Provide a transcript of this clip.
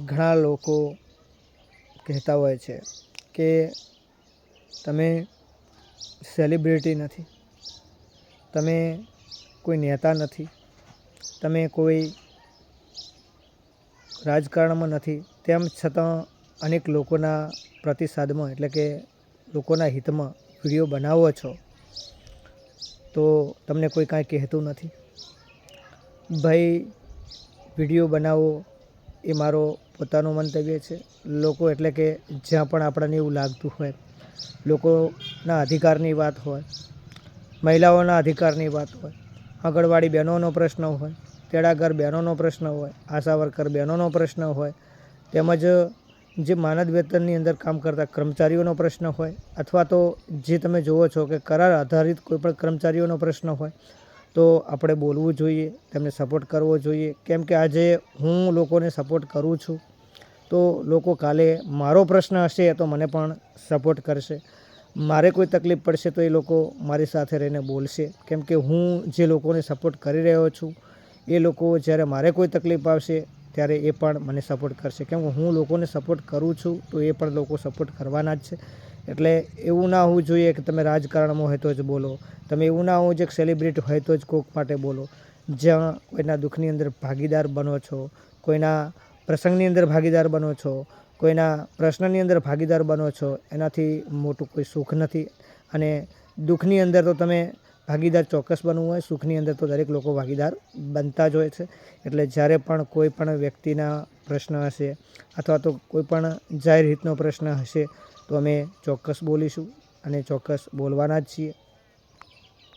ઘણા લોકો કહેતા હોય છે કે તમે સેલિબ્રિટી નથી, તમે કોઈ નેતા નથી, તમે કોઈ રાજકારણમાં નથી, તેમ છતાં અનેક લોકોના પ્રતિસાદમાં એટલે કે લોકોના હિતમાં વિડીયો બનાવો છો તો તમને કોઈ કાંઈ કહેતું નથી. ભાઈ, વિડીયો બનાવો એ મારો પોતાનો મંતવ્ય છે. લોકો એટલે કે જ્યાં પણ આપણને એવું લાગતું હોય, લોકોના અધિકારની વાત હોય, મહિલાઓના અધિકારની વાત હોય, આંગણવાડી બહેનોનો પ્રશ્ન હોય, તેડાગર બહેનોનો પ્રશ્ન હોય, આશા વર્કર બહેનોનો પ્રશ્ન હોય, તેમજ જે માનદ વેતનની અંદર કામ કરતા કર્મચારીઓનો પ્રશ્ન હોય, અથવા તો જે તમે જુઓ છો કે કરાર આધારિત કોઈપણ કર્મચારીઓનો પ્રશ્ન હોય, તો આપણે બોલવું જોઈએ, તેમને સપોર્ટ કરવો જોઈએ. કેમ કે આજે હું લોકોને સપોર્ટ કરું છું તો લોકો કાલે મારો પ્રશ્ન હશે તો મને પણ સપોર્ટ કરશે. મારે કોઈ તકલીફ પડશે તો એ લોકો મારી સાથે રહીને બોલશે. કેમ કે હું જે લોકોને સપોર્ટ કરી રહ્યો છું એ લોકો જ્યારે મારે કોઈ તકલીફ આવશે ત્યારે એ પણ મને સપોર્ટ કરશે. કેમ કે હું લોકોને સપોર્ટ કરું છું તો એ પણ લોકો સપોર્ટ કરવાના જ છે. એટલે એવું ના હોવું જોઈએ કે તમે રાજકારણમાં હોય તો જ બોલો, તમે એવું ના હોવું જોઈએ કે સેલિબ્રિટી હોય તો જ કોક માટે બોલો. જ્યાં કોઈના દુઃખની અંદર ભાગીદાર બનો છો, કોઈના પ્રસંગની અંદર ભાગીદાર બનો છો, કોઈના પ્રશ્નની અંદર ભાગીદાર બનો છો, એનાથી મોટું કોઈ સુખ નથી. અને દુઃખની અંદર તો તમે ભાગીદાર ચોક્કસ બનવું હોય, સુખની અંદર તો દરેક લોકો ભાગીદાર બનતા જ હોય છે. એટલે જ્યારે પણ કોઈ પણ વ્યક્તિના પ્રશ્ન હશે અથવા તો કોઈ પણ જાહેર હિતનો પ્રશ્ન હશે તો અમે ચોક્કસ બોલીશું અને ચોક્કસ બોલવાના જ છીએ.